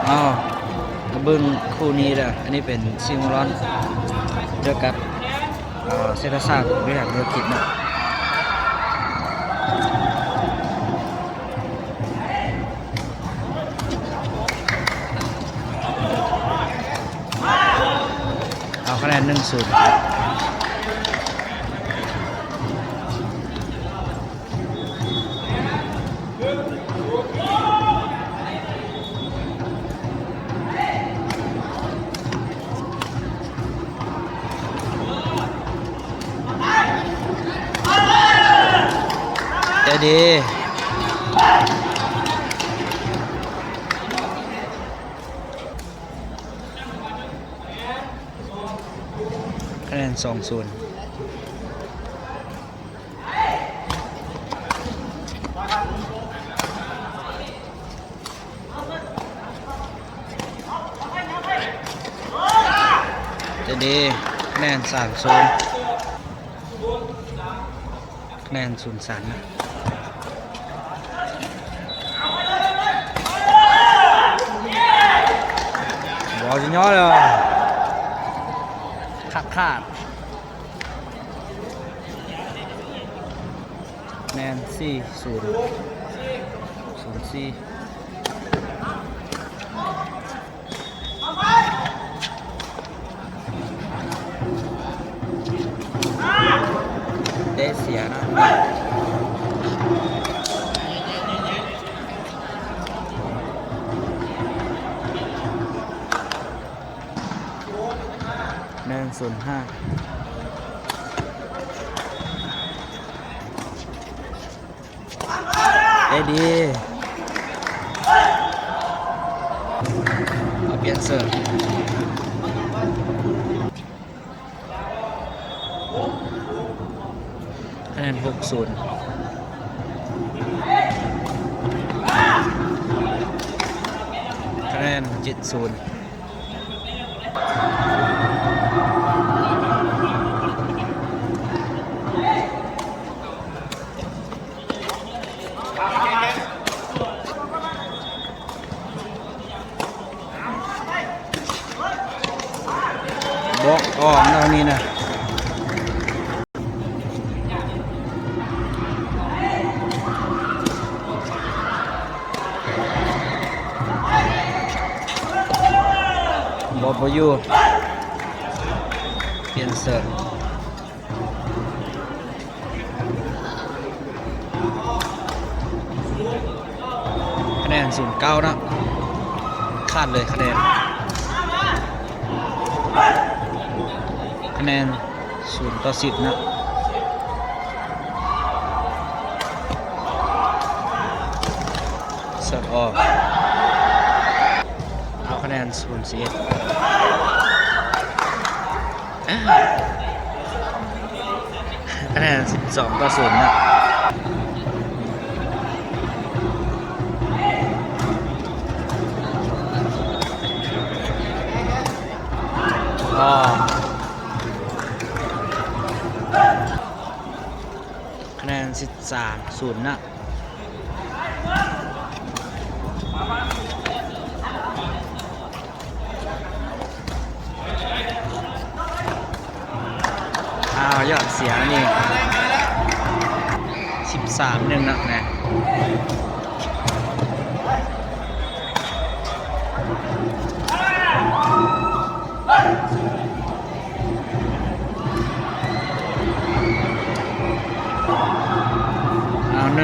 อ๋อกระบึงคู่นี้แหละอันนี้เป็นซิงร้อนเจอกับเศรษฐศาสตร์บริหารธุรกิจเนาะเอาคะแนน1-0เดี๋ยวดีคะแนน2-0จะดีคะแนน3-0คะแนน0-3นะบอลจะย่อเลยขาดคะแนน4-0 0-4ได้เสียนะ1-5ได้ดีเอาเปลี่ยนเสิร์ฟคะแนน6-0คะแนน7-0บอกอ้อมตอนนี้นะบอยู่เปลี่ยนเสิร์ฟคะแนน0-9นะขาดเลยคะแนน0-10นะเสิร์ฟออกเอาคะแนน0-11คะแนน12-0นะคะแนน13-0นะยอดเสียนี่13-1นะนะ1-14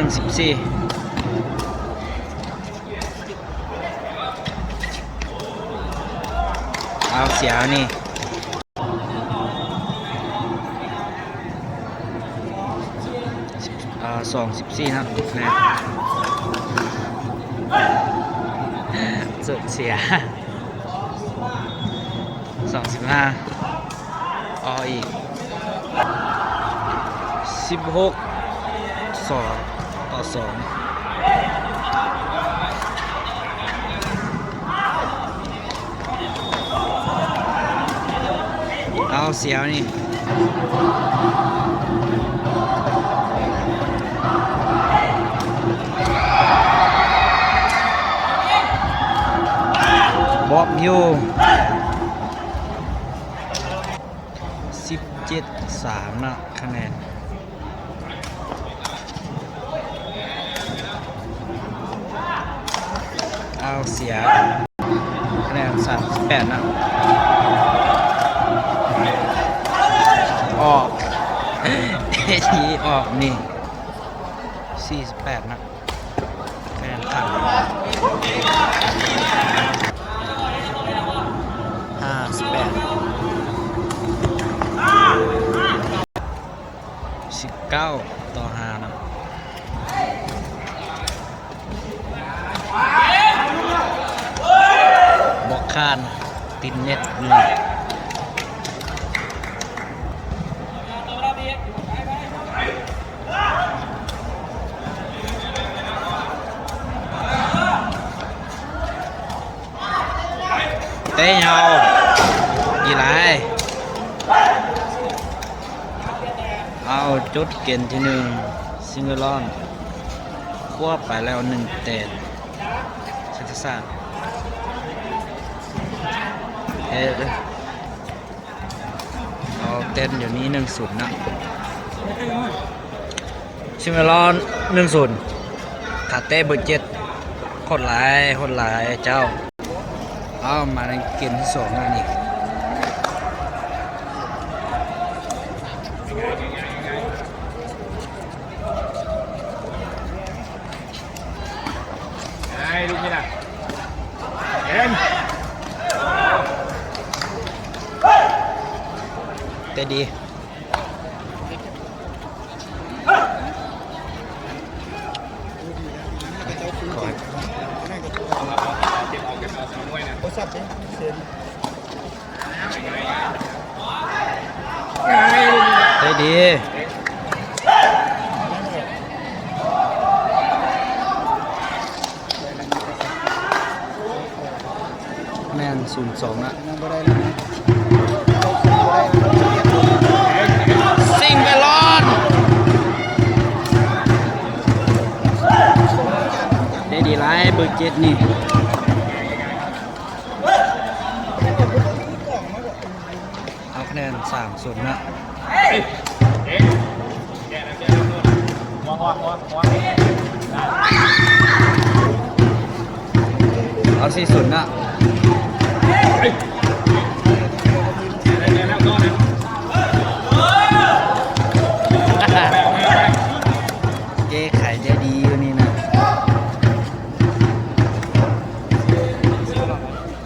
เอาเสียนี่2-14นะนะสุดเสีย2-15อีก16-2เอาเสียนี่ บอกอยู่17-3นะคะแนนเอาเสียคะแนน38นะออกทีออกนี่48นะคะแนนขาด19-5นะบอกคานติดเน็ตเลยเต้ยาวกี่ไรเอาจุดเกณฑ์ที่1ซิงเกิลลอนควบไปแล้ว1 เต้นเศรษฐศาสตร์เอาเต้นเดี๋ยวนี้1-0นะซิงเกิลลอน1-0ขาเต้เบอร์7โคตรหลายเจ้าเอามาในเกมที่2นั่นอีกลูกนี่นะเอ็นเตะดีขอเตะดีแม่น0-2นะซิงเกิลลอนได้ดีไล่เบอร์7นี่เอาคะแนน3-0นะเอา4-0นะเจ๊ขายได้ดีอยู่นี่นะ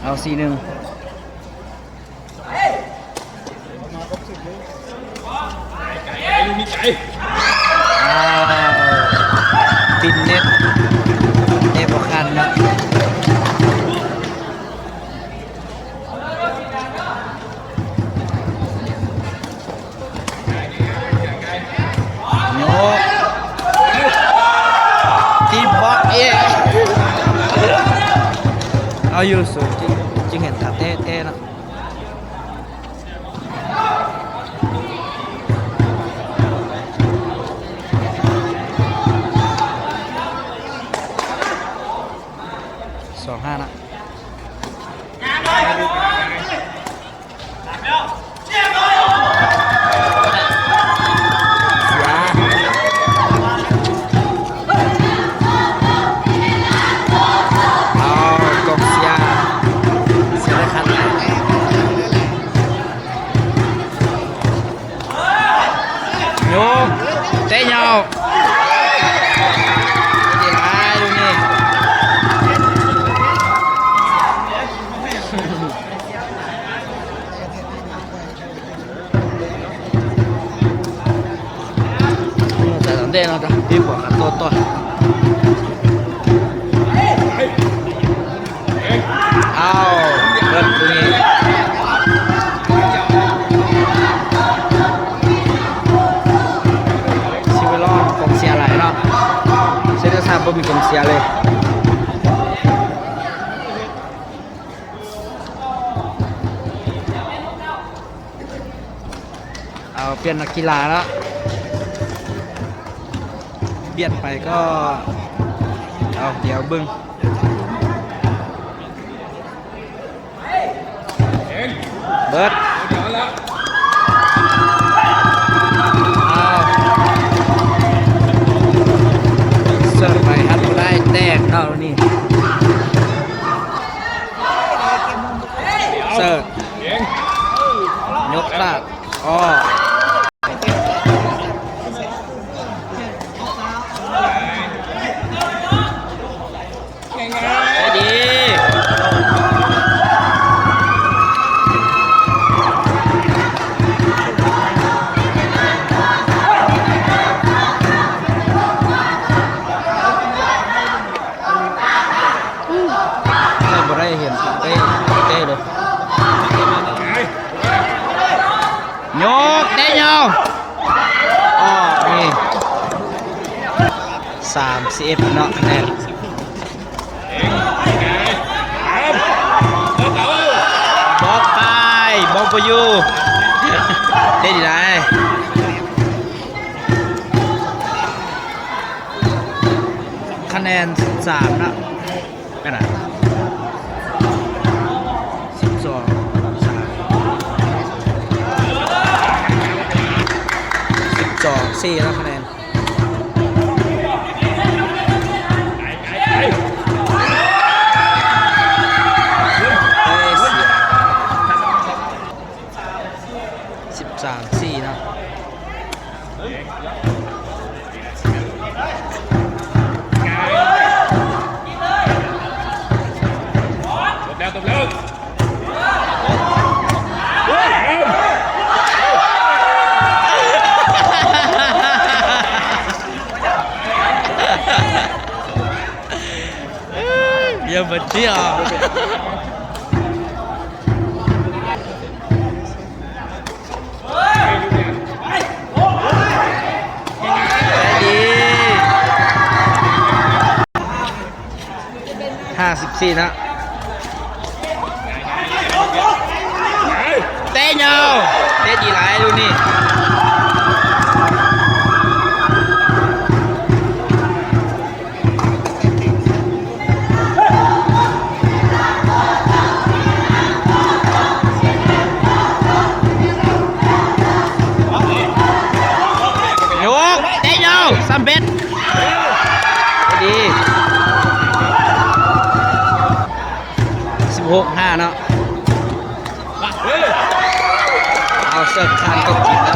เอา4-1ติดเน็ตบวกคันนะโยตีบล็อกเองเอาอยู่สุดจริงเห็นขาเท่นะ2-5นะเตะยาวดีไรดูนี่แต่ตอนเด็กเราจะดีกว่ากันตัวเอาเริ่มตรงนี้บ่มีคนเสียเลยเอาเปลี่ยนนักกีฬาแล้วเปลี่ยนไปก็เอาเดี๋ยวบึ้ง บิด เดี๋ยวแล้ว เอาเสิร์ฟไปครับบ่ได้แตกเข้านี่เสิร์ฟ เก่ง ยกลากอ้อได้ดีไม่บ่ได้เห็นเต้เลยยกได้ยาวอ๋อนี่30เนาะแน่บอกไปบอกไปอยู่ได้ดีไรคะแนน3นะกันนะ12 4แล้วคะแนน13-4นะตบแล้วอย่ามาเที่ยวดี54นะเต้ยาวเต้ดีหลายดูนี่ยกเต้ยาว3เบ็ดดี16-5เนาะเอาเสิร์ฟคันตกจิตแล้ว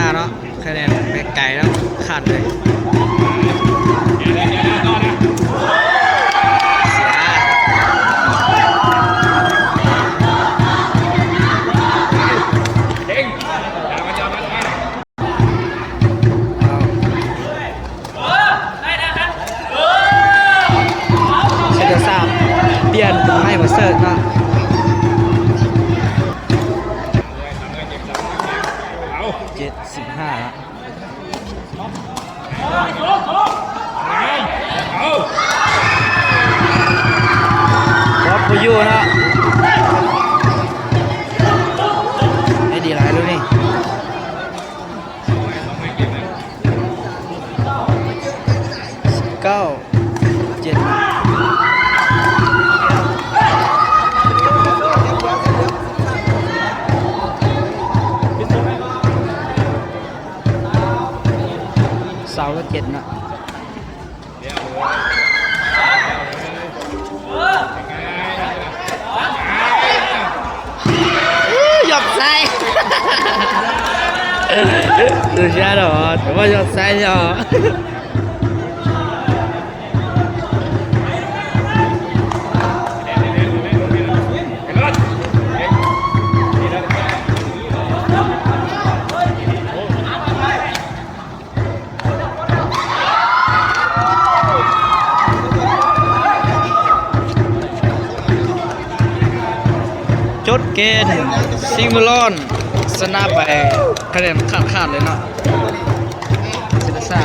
17-5เนาะคะแนนไปไกลแล้วขาดเลยเสียเก่งอย่ามาอย่ามา เซตสามเปลี่ยนให้มาเสิร์ฟเนาะ75แล้วบอสพยูเนาะได้ดีหลายดูนี่เสาก็7นะหยอกใส่ดูเชียร์หรอแต่ว่าหยอกใส่เหรอจดเกณฑ์ซิงเกิลลอนสนาไปคะแนนขาดเลยเนาะเซตซ่า